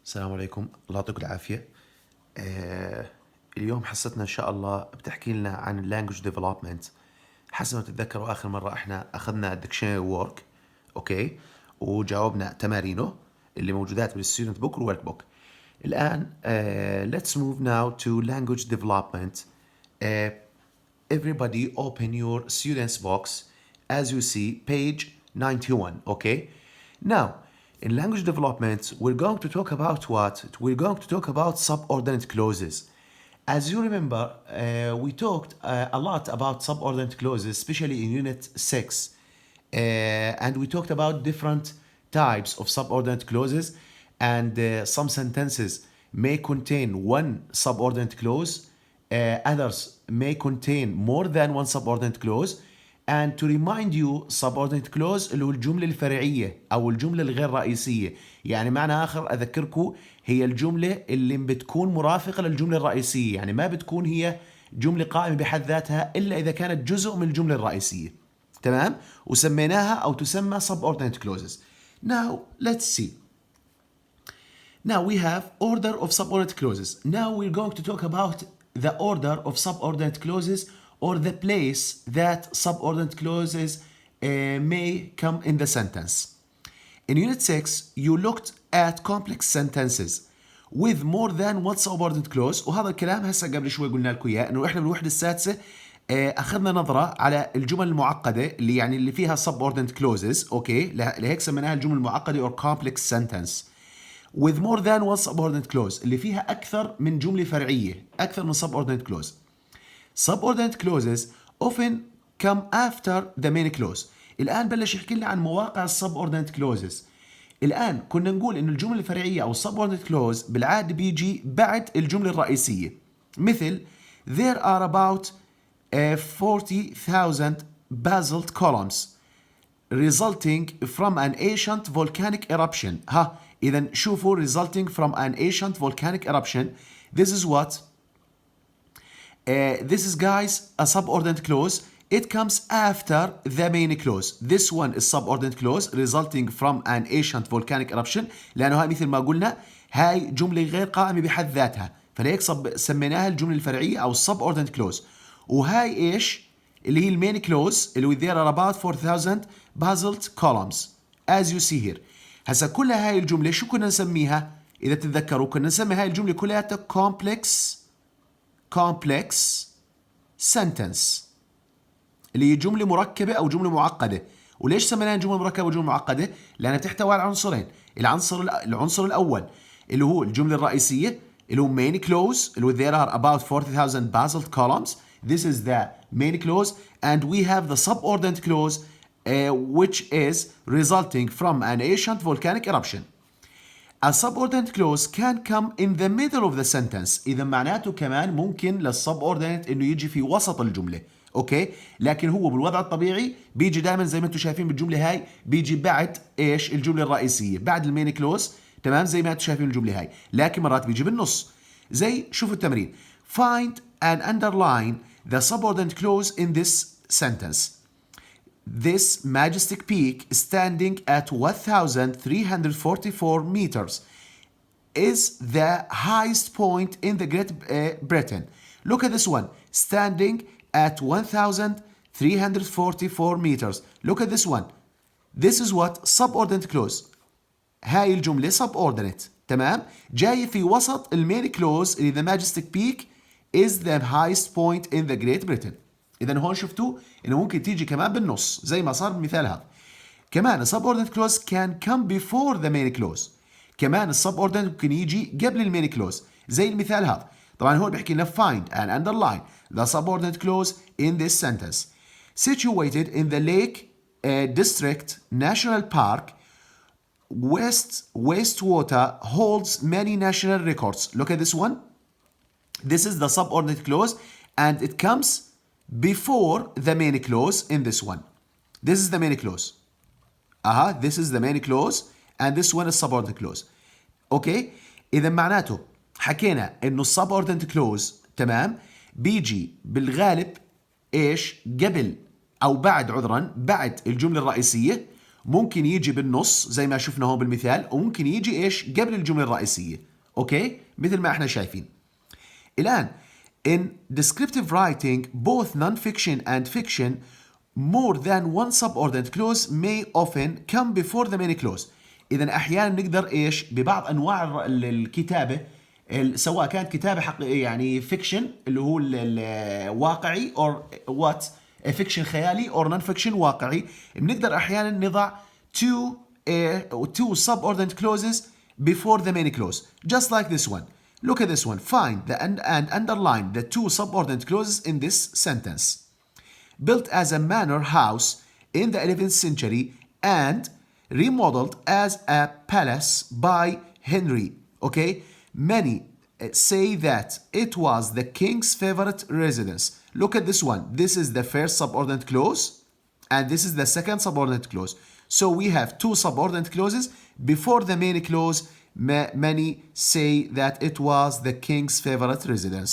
السلام عليكم، الله يعطيكم العافية. اليوم حصتنا إن شاء الله بتحكي لنا عن اللانجوج ديفلوبمنت. حسب ما تتذكروا آخر مرة إحنا أخذنا الدكشنري وورك، أوكي، وجاوبنا تمارينه اللي موجودات بالستودنت بوك والورك بوك. الآن let's move now to language development. Everybody open your students box as you see page 91, okay? Now, in language development, we're going to talk about what? We're going to talk about subordinate clauses. As you remember, we talked a lot about subordinate clauses, especially in Unit 6. And we talked about different types of subordinate clauses, and some sentences may contain one subordinate clause, others may contain more than one subordinate clause. And to remind you, subordinate clause اللي هو الجملة الفرعية أو الجملة الغير رئيسية. يعني معنى آخر أذكركم هي الجملة اللي بتكون مرافقة للجملة الرئيسية، يعني ما بتكون هي جملة قائمة بحد ذاتها إلا إذا كانت جزء من الجملة الرئيسية. تمام؟ وسميناها أو تسمى subordinate clauses. Now let's see. Now we have order of subordinate clauses. Now we're going to talk about the order of subordinate clauses, or the place that subordinate clauses may come in the sentence. In Unit 6, you looked at complex sentences with more than one subordinate clause، وهذا الكلام هسه قبل شوي قلنا لكم إياه إنه إحنا بالوحدة السادسة أخذنا نظرة على الجمل المعقدة اللي فيها subordinate clauses، أوكي، لهيك سميناها الجمل المعقدة or complex sentence. With more than one subordinate clause اللي فيها أكثر من جملة فرعية، أكثر من subordinate clause. Subordinate clauses often come after the main clause. الآن بلش يحكي لنا عن مواقع subordinate clauses. الآن كنا نقول إنه الجملة الفرعية أو subordinate clause بالعادة بيجي بعد الجملة الرئيسية. مثل there are about 40,000 basalt columns resulting from an ancient volcanic eruption. إذا شوفوا resulting from an ancient volcanic eruption. This is what? This is, guys, a subordinate clause. It comes after the main clause. This one is subordinate clause resulting from an ancient volcanic eruption، لأنه هاي مثل ما قلنا هاي جملة غير قائمة بحد ذاتها، فلهيك سميناها الجملة الفرعية أو subordinate clause. وهاي إيش؟ اللي هي المين clause اللي there are about 4,000 basalt columns as you see here. هسا كل هاي الجملة شو كنا نسميها؟ إذا تتذكروا كنا نسمي هاي الجملة كلها complex sentence، اللي هي جملة مركبة أو جملة معقدة. وليش سميناها جملة مركبة وجملة معقدة؟ لأنها تحتوي على عنصرين. العنصر الأول اللي هو الجملة الرئيسية اللي هو main clause اللي هو there are about 40,000 basalt columns. This is the main clause, and we have the subordinate clause which is resulting from an ancient volcanic eruption. A subordinate clause can come in the middle of the sentence. إذا معناته كمان ممكن للسبوردينيت إنه يجي في وسط الجملة، أوكي؟ لكن هو بالوضع الطبيعي بيجي دائما زي ما أنتم شايفين بالجملة هاي، بيجي بعد إيش؟ الجملة الرئيسية، بعد المين كلوز، تمام؟ زي ما أنتم شايفين الجملة هاي، لكن مرات بيجي بالنص. زي شوفوا التمرين. Find and underline the subordinate clause in this sentence. This majestic peak standing at 1,344 meters is the highest point in the Great Britain. Look at this one, standing at 1,344 meters. Look at this one. This is what? Subordinate clause. هاي الجملة subordinate، تمام؟ جاي في وسط المين clause اللي the majestic peak is the highest point in the Great Britain. إذا هون شفتوا إنه ممكن تيجي كمان بالنص زي ما صار بالمثال هذا. كمان subordinate clause can come before the main clause. كمان subordinate ممكن يجي قبل المين clause زي المثال هذا. طبعا هون بيحكي لنا find and underline the subordinate clause in this sentence. Situated in the Lake District National Park, wastewater holds many national records. Look at this one. This is the subordinate clause, and it comes before the main clause in this one. This is the main clause. This is the main clause, and this one is subordinate clause. Okay? إذا معناته حكينا إنه subordinate clause، تمام، بيجي بالغالب إيش؟ قبل أو بعد، عذرا، بعد الجملة الرئيسية، ممكن يجي بالنص زي ما شفنا هون بالمثال، وممكن يجي ايش قبل الجملة الرئيسية. اوكي مثل ما احنا شايفين. الآن in descriptive writing both non-fiction and fiction more than one subordinate clause may often come before the main clause. إذا أحيانا نقدر إيش ببعض أنواع الكتابة سواء كانت كتابة حقيقية يعني fiction اللي هو الواقعي or what fiction خيالي or non-fiction واقعي، بنقدر أحيانا نضع two subordinate clauses before the main clause just like this one. Look at this one. Find and underline the two subordinate clauses in this sentence. Built as a manor house in the 11th century and remodeled as a palace by Henry. Okay? Many say that it was the king's favorite residence. Look at this one. This is the first subordinate clause and this is the second subordinate clause. So we have two subordinate clauses before the main clause. Many say that it was the king's favorite residence.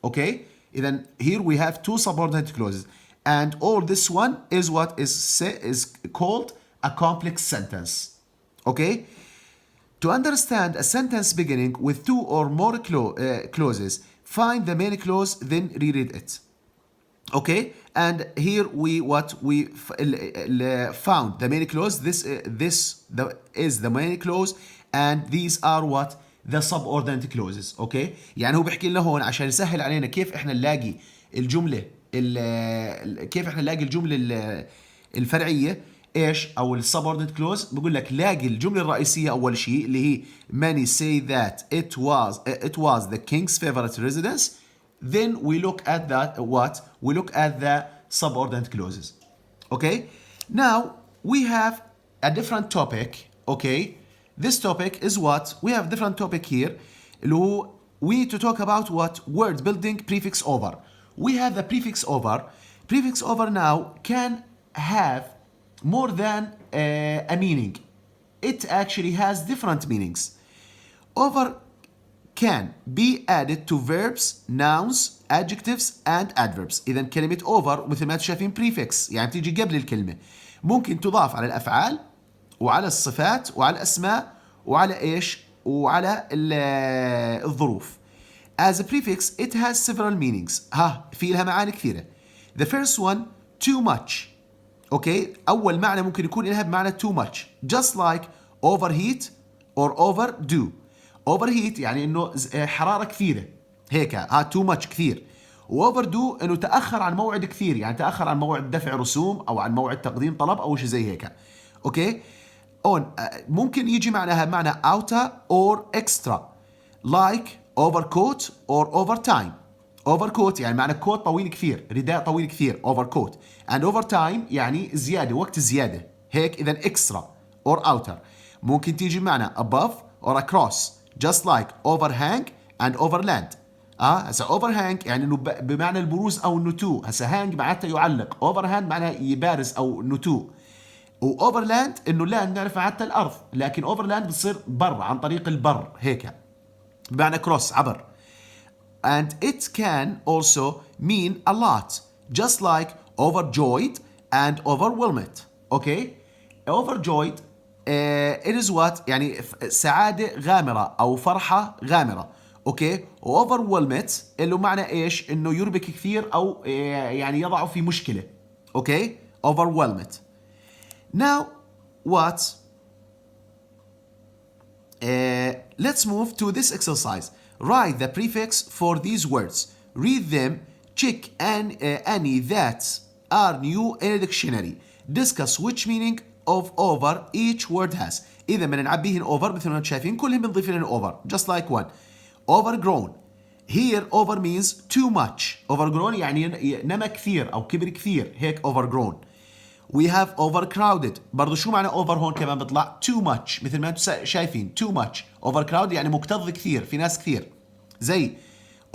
Okay? Then here we have two subordinate clauses. And all this one is what is called a complex sentence. Okay? To understand a sentence beginning with two or more clauses, find the main clause, then reread it. Okay, and here we found the main clause. This is the main clause, and these are what the subordinate clauses. Okay, يعني هو بيحكي لنا هون عشان يسهل علينا كيف احنا نلاقي الجملة الفرعية ايش او السبوردينيت كلوز. بقول لك لاقي الجملة الرئيسية اول شيء اللي هي many say that it was the king's favorite residence. Then we look at the subordinate clauses. Okay, now we have a different topic. Okay, this topic is what we have different topic here اللي هو we need to talk about what word building prefix over. We have the prefix over. Prefix over now can have more than a meaning. It actually has different meanings. Over can be added to verbs, nouns, adjectives and adverbs. إذا كلمة over مثل ما انتم شايفين prefix يعني تيجي قبل الكلمة، ممكن تضاف على الأفعال وعلى الصفات وعلى الأسماء وعلى إيش وعلى الظروف. As a prefix it has several meanings. في لها معاني كثيرة. The first one too much. Okay, أول معنى ممكن يكون لها بمعنى too much just like overheat or overdo. overheat يعني إنه حرارة كثيرة هيك too much كثير. overdo إنه تأخر عن موعد كثير يعني تأخر عن موعد دفع رسوم أو عن موعد تقديم طلب أو شيء زي هيك. أوكي ممكن يجي معناها بمعنى outer or extra like overcoat or overtime. overcoat يعني معنى كوت طويل كثير، رداء طويل كثير overcoat. and overtime يعني زيادة، وقت زيادة هيك. إذا extra or outer. ممكن تيجي معنى above or across just like overhang and overland. هسا overhang يعني إنه بمعنى البروز أو النتوء. هسا hang معناتها يعلق، overhand معناها يبارز أو نتوء. و overland إنه land نعرف معناتها الأرض، لكن overland بتصير بر عن طريق البر هيك بمعنى cross عبر. And it can also mean a lot just like overjoyed and overwhelmed. Okay, overjoyed it is what يعني سعادة غامرة أو فرحة غامرة. اوكي overwhelmed اللي معنى ايش انه يربك كثير او يعني يضعه في مشكلة. اوكي overwhelmed. Now what let's move to this exercise. Write the prefix for these words. Read them. Check any that are new in a dictionary. Discuss which meaning of over each word has. إذا بدنا نعبيهن over مثل ما انتم شايفين كلهم بنضيف لهم over just like one. Overgrown. Here over means too much. Overgrown يعني نما كثير أو كبر كثير هيك overgrown. We have overcrowded. برضو شو معنى over هون كمان بيطلع too much مثل ما انتم شايفين too much. Overcrowded يعني مكتظ كثير في ناس كثير. زي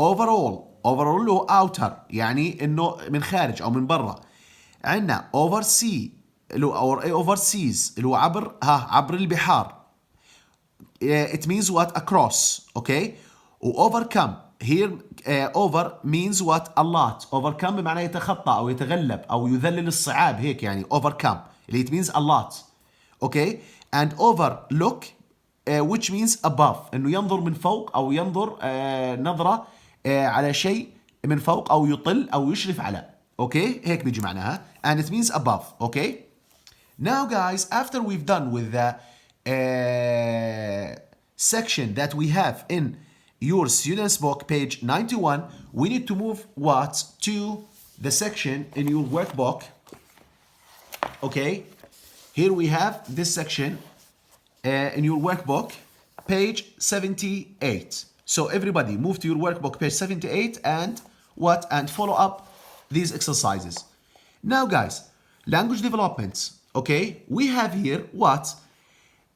overall. overall هو outer يعني انه من خارج او من برا. عندنا oversea اللي هو overseas اللي هو عبر البحار. It means what across. Okay. overcome here over means what a lot. overcome بمعنى يتخطى او يتغلب او يذلل الصعاب هيك يعني overcome اللي it means a lot. okay, and overlook which means above انه ينظر من فوق او ينظر نظرة على شيء من فوق او يطل او يشرف على. okay, هيك بيجي معناها, and it means above. okay, now guys, after we've done with the section that we have in your student's book page 91, we need to move what to the section in your workbook. okay, here we have this section in your workbook page 78. So everybody move to your workbook page 78 and what, and follow up these exercises. Now guys, language developments. okay, we have here what,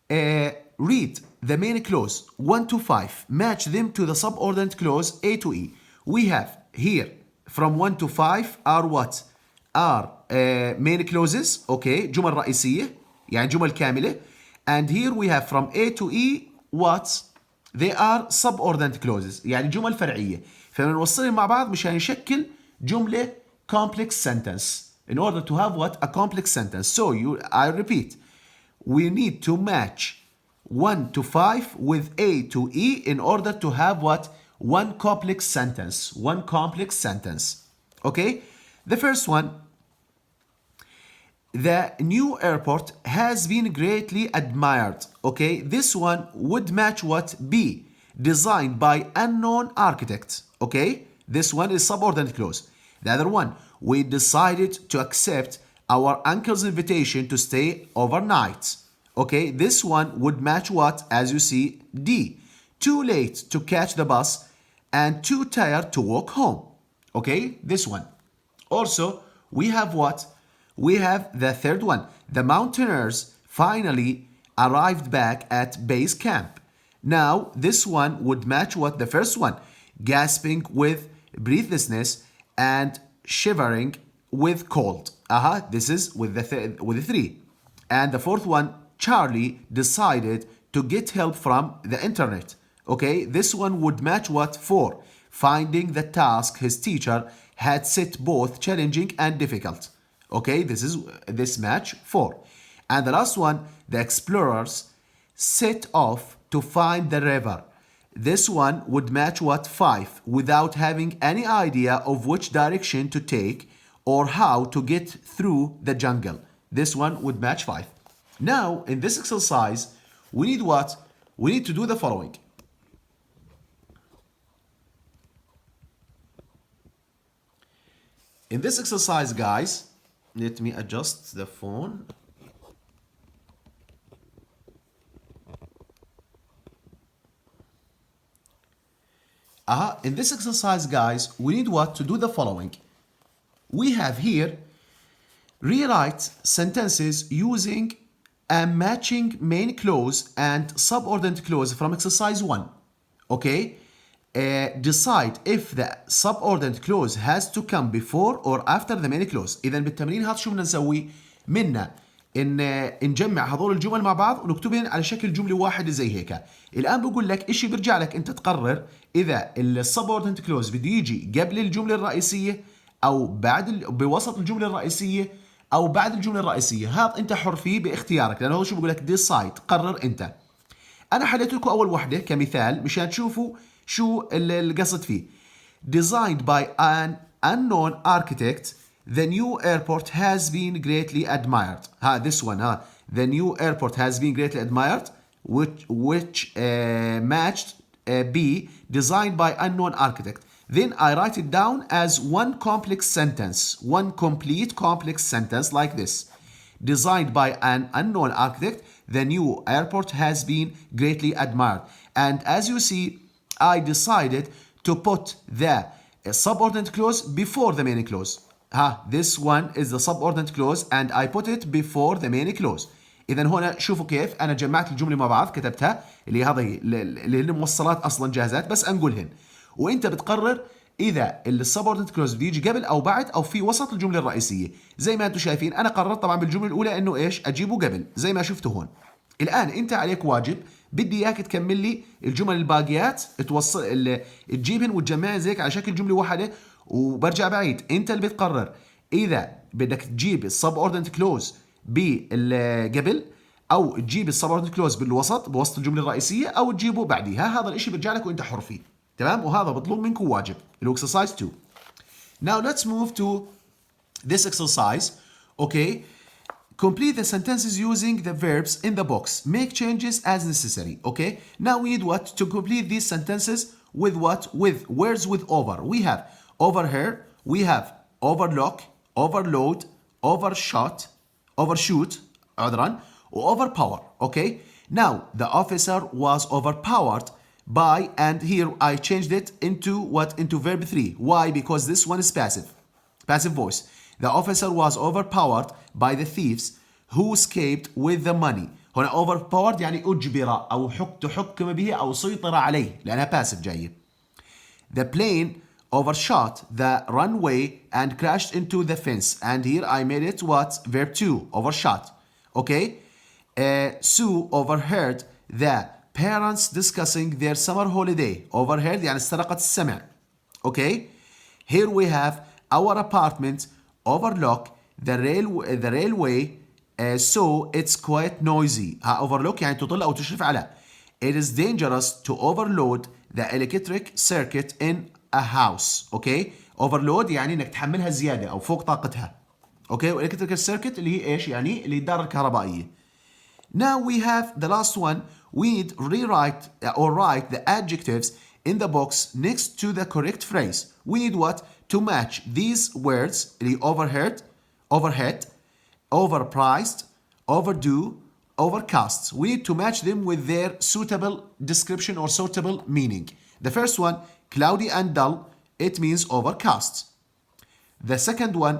read the main clause 1 to 5, match them to the subordinate clause A to E. We have here from 1 to 5 are what, are main clauses. okay, جمل رئيسية يعني جمل كاملة. and here we have from A to E what, they are subordinate clauses يعني جمل فرعية. فبنوصلهم مع بعض مشان يشكل جملة complex sentence in order to have what, a complex sentence. So I repeat, we need to match 1 to 5 with A to E in order to have what, one complex sentence. One complex sentence. okay, the first one, the new airport has been greatly admired. okay, this one would match what, B, designed by unknown architect. okay, this one is subordinate clause. The other one, we decided to accept our uncle's invitation to stay overnight. okay, this one would match what, as you see, D, too late to catch the bus and too tired to walk home. okay, this one. Also, we have what, we have the third one, the mountaineers finally arrived back at base camp. Now this one would match what, the first one, gasping with breathlessness and shivering with cold. This is with the three. And the fourth one, Charlie decided to get help from the internet. okay, this one would match what, 4, finding the task his teacher had set both challenging and difficult. okay, this match 4. And the last one, the explorers set off to find the river. This one would match what, 5, without having any idea of which direction to take or how to get through the jungle. This one would match 5. Now in this exercise we need what, we need to do the following. In this exercise guys, let me adjust the phone. In this exercise guys, we need what, to do the following. We have here rewrite sentences using a matching main clause and subordinate clause from exercise 1. okay, decide if the subordinate clause has to come before or after the main clause. إذا بالتمرين هذا شو بدنا نسوي؟ منا إن نجمع هذول الجمل مع بعض ونكتبهم على شكل جملة واحدة زي هيك. الآن بقول لك إشي بيرجع لك أنت تقرر إذا السبوردنت كلوز بده يجي قبل الجملة الرئيسية أو بعد بوسط الجملة الرئيسية أو بعد الجملة الرئيسية. هذا أنت حر فيه باختيارك لأنه هو شو بقول لك decide، قرر أنت. أنا حليت لكم أول وحدة كمثال مشان تشوفوا شو القصد فيه. Designed by an unknown architect, the new airport has been greatly admired. This one, the new airport has been greatly admired, which matched B, designed by unknown architect. Then I write it down as one complex sentence, one complete complex sentence like this. Designed by an unknown architect, the new airport has been greatly admired. And as you see, I decided to put the subordinate clause before the main clause. This one is the subordinate clause and I put it before the main clause. إذا هنا شوفوا كيف أنا جمعت الجملة مع بعض كتبتها اللي هذه اللي الموصلات أصلا جاهزات بس أنقولهن. وأنت بتقرر إذا السبوردنت كلوز بده يجي قبل أو بعد أو في وسط الجملة الرئيسية. زي ما أنتم شايفين أنا قررت طبعا بالجملة الأولى إنه إيش أجيبه قبل زي ما شفتوا هون. الآن أنت عليك واجب بدي إياك تكمل لي الجمل الباقيات توصل تجيبهن وتجمعهن زيك على شكل جملة واحدة. وبرجع بعيد أنت اللي بتقرر إذا بدك تجيب السبوردنت كلوز قبل او تجيب السبوردينيت كلوز بوسط الجمله الرئيسيه، او تجيبه بعديها. هذا الشيء برجع لك وانت حر فيه. تمام؟ وهذا مطلوب منك واجب اللي هو exercise 2. Now let's move to this exercise. Okay. Complete the sentences using the verbs in the box. Make changes as necessary. Okay. Now we need what? To complete these sentences with what? With words with over. We have overheard, we have overlook, overload, overshoot, عذرا, overpower. Okay. Now the officer was overpowered by, and here I changed it into what? Into verb 3. Why? Because this one is passive voice. The officer was overpowered by the thieves who escaped with the money. هنا overpowered يعني أجبر أو تحكم به أو سيطر عليه لأنها passive جاية. The plane overshot the runway and crashed into the fence. And here I made it what? Verb 2, overshot. Okay. Sue overheard the parents discussing their summer holiday. Overheard يعني استرقت السمع. Okay. Here we have our apartment overlook the railway, so it's quite noisy. overlook يعني تطل أو تشرف على. It is dangerous to overload the electric circuit in a house. Okay. overload يعني انك تحملها زيادة أو فوق طاقتها. Okay. electrical circuit اللي هي ايش؟ يعني اللي الدارة الكهربائية. Now we have the last one. We need rewrite or write the adjectives in the box next to the correct phrase. We need what? To match these words, overheard, overhead, overpriced, overdue, overcast. We need to match them with their suitable description or suitable meaning. The first one, cloudy and dull, it means overcast. The second one,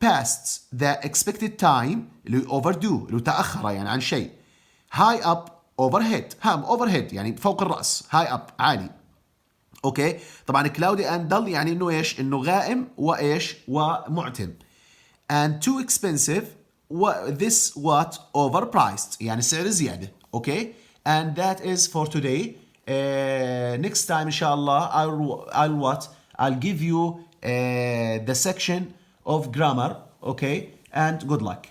past the expected time, اللي overdue, اللي تأخر يعني عن شيء. High up, overhead, overhead يعني فوق الرأس. High up عالي. اوكي. طبعا cloudy and dull يعني انه ايش؟ انه غائم وايش؟ ومعتم. And too expensive, this what? Overpriced يعني سعر زيادة. اوكي. And that is for today. Next time ان شاء الله I'll what? I'll give you the section of grammar. Okay. And good luck.